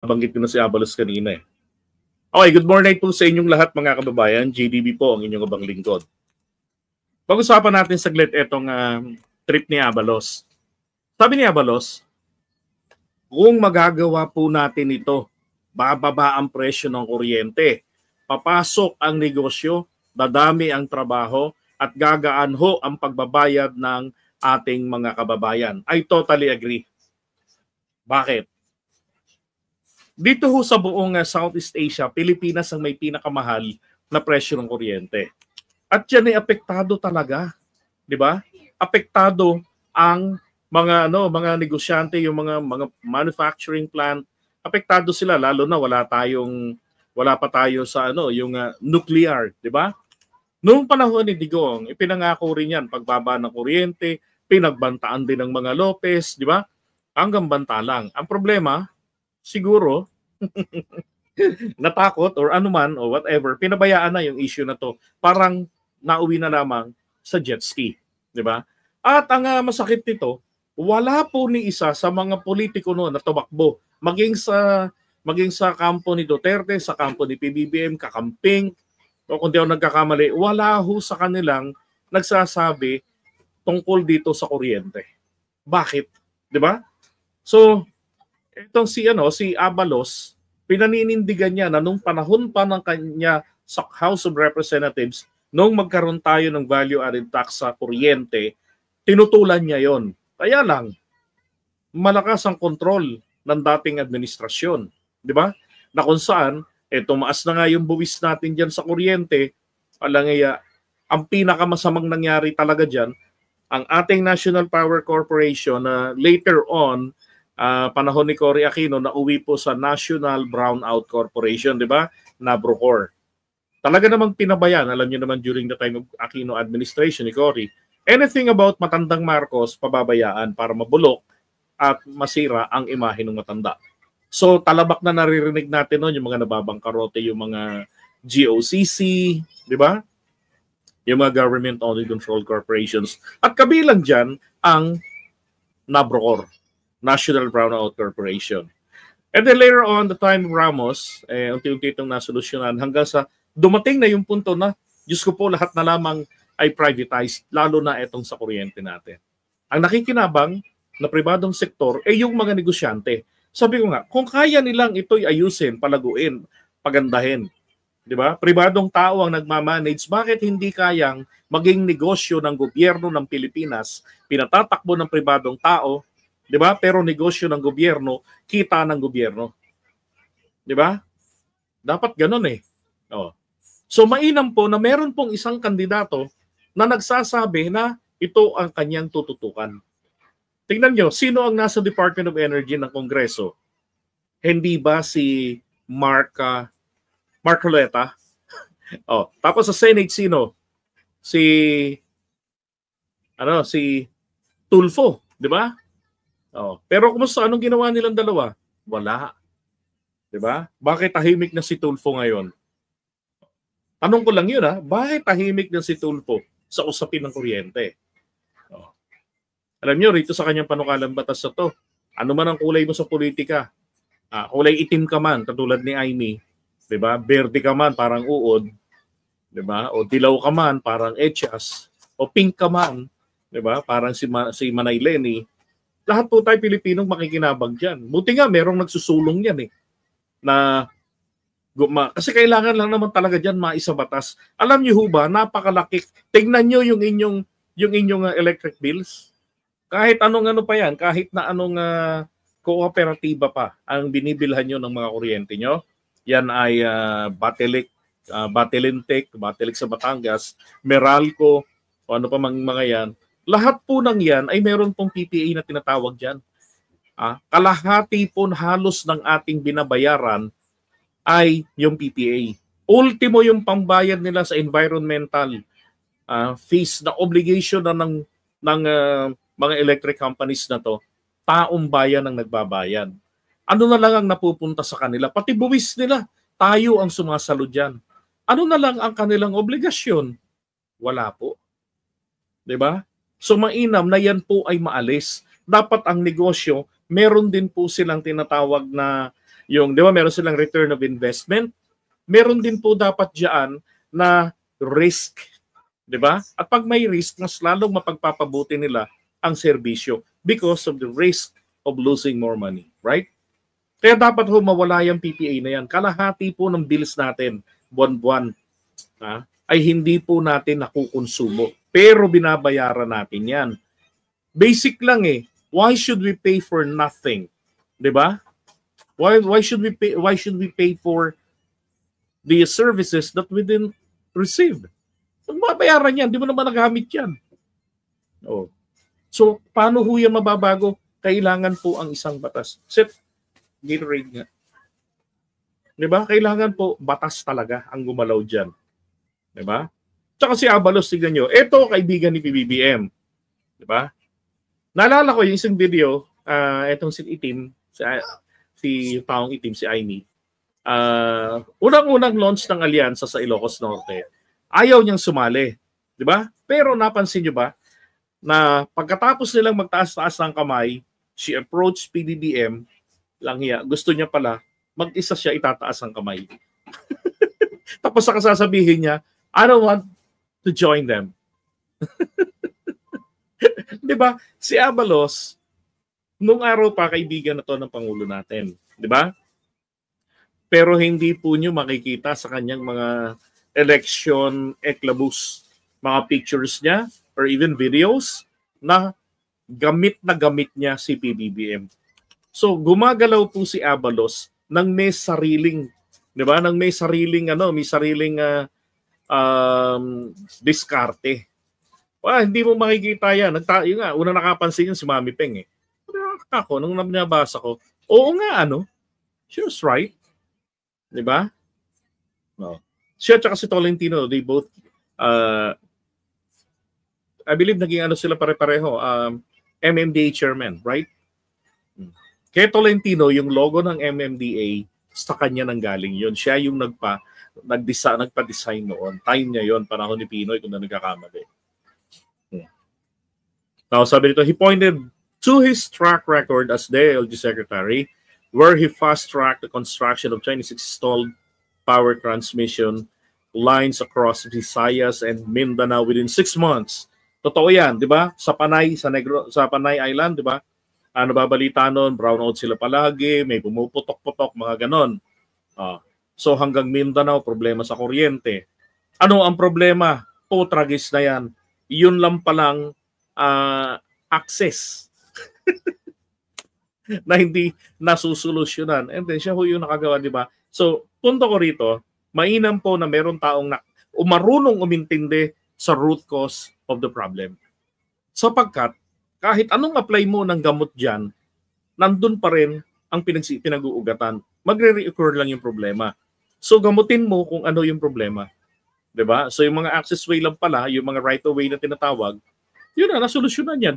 Nabanggit ko na si Abalos kanina eh. Okay, good morning po sa inyong lahat mga kababayan. JDB po ang inyong abang lingkod. Pag-usapan natin saglit itong trip ni Abalos. Sabi ni Abalos, kung magagawa po natin ito, bababa ang presyo ng kuryente, papasok ang negosyo, dadami ang trabaho, at gagaan ho ang pagbabayad ng ating mga kababayan. I totally agree. Bakit? Dito ho sa buong Southeast Asia, Pilipinas ang may pinakamahal na presyo ng kuryente. At yan ay apektado talaga, 'di ba? Apektado ang mga negosyante, yung mga manufacturing plant, apektado sila lalo na wala pa tayo sa yung nuclear, 'di ba? Noong panahon ni Digong, ipinangako rin yan pagbaba ng kuryente, pinagbantaan din ng mga Lopez, 'di ba? Hanggang banta lang. Ang problema, siguro natakot or anuman o whatever, pinabayaan na yung issue na to. Parang nauwi na lamang sa jet ski, 'di ba? At ang masakit nito, wala po ni isa sa mga politiko noon na tumakbo, maging sa kampo ni Duterte, sa kampo ni PBBM, kakamping, o kung di ako nagkakamali, wala ho sa kanilang nagsasabi tungkol dito sa kuryente. Bakit? 'Di ba? So, itong si Abalos, pinaninindigan niya na nung panahon pa ng kanya sa House of Representatives, nung magkaroon tayo ng value added tax sa kuryente, tinutulan niya yon. Kaya lang, malakas ang kontrol ng dating administrasyon. Di ba? Na kung saan, tumaas na nga yung buwis natin dyan sa kuryente, ang pinakamasamang nangyari talaga dyan, ang ating National Power Corporation na later on, panahon ni Cory Aquino, nauwi po sa National Brownout Corporation, di ba? NABROCOR. Talaga namang pinabayan, alam niyo naman during the time of Aquino administration ni Cory, anything about matandang Marcos, pababayaan para mabulok at masira ang imahe ng matanda. So talabak na naririnig natin noon yung mga nababangkarote, yung mga GOCC, di ba? Yung mga government-only controlled corporations. At kabilang dyan ang NABROCOR, National Brownout Corporation. And then later on, the time of Ramos, unti-unti itong nasolusyonan hanggang sa dumating na yung punto na, Diyos ko po, lahat na lamang ay privatized, lalo na itong sa kuryente natin. Ang nakikinabang na pribadong sektor ay yung mga negosyante. Sabi ko nga, kung kaya nilang ito'y ayusin, palaguin, pagandahin, di ba? Pribadong tao ang nagmamanage, bakit hindi kayang maging negosyo ng gobyerno ng Pilipinas, pinatatakbo ng pribadong tao, di ba? Pero negosyo ng gobyerno, kita ng gobyerno. Di ba? Dapat ganun eh. Oh. So mainam po na meron pong isang kandidato na nagsasabi na ito ang kanyang tututukan. Tingnan nyo, sino ang nasa Department of Energy ng Kongreso? Hindi ba si Mark Coleta? Oh, tapos sa Senate sino? Si Tulfo, di ba? Oh, pero kumusta, anong ginawa nilang dalawa? Wala. 'Di ba? Bakit tahimik na si Tulfo ngayon? Tanong ko lang 'yun bakit tahimik na si Tulfo sa usapin ng kuryente? Oh. Alam niyo rito sa kanyang panukalang batas na 'to, ano man ang kulay mo sa politika, kulay itim ka man katulad ni Amy, 'di ba? Berde ka man parang uod, 'di ba? O dilaw ka man parang Echas, o pink ka man, 'di ba? Parang si Manay Lenny. Lahat po tayo Pilipinong makikinabang dyan. Buti nga, merong nagsusulong yan eh. Kasi kailangan lang naman talaga dyan maisa batas. Alam niyo ho ba, napakalaki. Tingnan niyo yung inyong electric bills. Kahit anong pa yan, kahit na anong kooperatiba pa ang binibilhan nyo ng mga kuryente nyo. Yan ay Batelintec sa Batangas, Meralco, o ano pa mga yan. Lahat po ng yan ay meron pong PPA na tinatawag dyan. Kalahati po halos ng ating binabayaran ay yung PPA. Ultimo yung pambayad nila sa environmental fees na obligation na ng mga electric companies na to, taong bayan ang nagbabayad. Ano na lang ang napupunta sa kanila? Pati buwis nila, tayo ang sumasalo dyan. Ano na lang ang kanilang obligasyon? Wala po. 'Di ba? So mainam na yan po ay maalis. Dapat ang negosyo, meron din po silang tinatawag na Yung, di ba, meron silang return of investment. Meron din po dapat diyan na risk. Di ba? At pag may risk, mas lalong mapagpapabuti nila ang serbisyo because of the risk of losing more money. Right? Kaya dapat ho mawala yung PPA na yan. Kalahati po ng bills natin, buwan-buwan, ay hindi po natin nakukonsumo. Pero binabayaran natin yan. Basic lang eh. Why should we pay for nothing? 'Di ba? Why should we pay for the services that we didn't receive? Kung mabayaran yan, di mo naman nagamit yan. Oh. So, paano ho yan mababago? Kailangan po ang isang batas. Set, Gatorade nga. Di ba? Kailangan po batas talaga ang gumalaw dyan. Di ba? Tsaka si Abalos, tignan nyo. Ito, kaibigan ni PBBM. Di ba? Naalala ko yung isang video, itong si Itim, si taong itim, si Aimee. Unang-unang launch ng alyansa sa Ilocos Norte, ayaw niyang sumali. Di ba? Pero napansin niyo ba na pagkatapos nilang magtaas-taas ng kamay, she approached PBBM, lang hiya, gusto niya pala, mag-isa siya itataas ang kamay. Tapos saka sasabihin niya, I don't want to join them. Di ba? Si Abalos, nung araw pa kaibigan na to ng Pangulo natin. Di ba? Pero hindi po nyo makikita sa kanyang mga election eklabus, mga pictures niya or even videos na gamit niya si PBBM. So gumagalaw po si Abalos nang may sariling, 'di ba? Nang may sariling diskarte. Hindi mo makikita yan. Yung nga, una nakapansin yun si Mami Peng eh. Ako, nung nabasa ko, oo nga, she was right. Di ba? No. Siya at si Tolentino, they both, I believe naging sila pare-pareho, MMDA chairman, right? Kaya Tolentino, yung logo ng MMDA, sa kanya nang galing yun. Siya yung nagpa-design noon. Time niya yun, panahon ni Pinoy, kung na nagkakamali. Now, sabi nito, he pointed to his track record as DILG secretary, where he fast-tracked the construction of 26 installed power transmission lines across Visayas and Mindanao within 6 months. Totoo yan, di ba? Sa Panay Island, di ba? Nababalita nun, brownout sila palagi, may pumuputok-putok, mga ganon. So hanggang Mindanao, problema sa kuryente. Ano ang problema? Tragis na yan. Yun lang palang access na hindi nasusolusyonan. And then siya ho yung nakagawa, di ba? So, punto ko rito, mainam po na meron taong marunong umintindi sa root cause of the problem. Sapagkat, kahit anong apply mo ng gamot dyan, nandun pa rin ang pinag-uugatan. Magre-reoccur lang yung problema. So, gamutin mo kung ano yung problema. Diba? So, yung mga access way lang pala, yung mga right of way na tinatawag, yun na, nasolusyonan yan.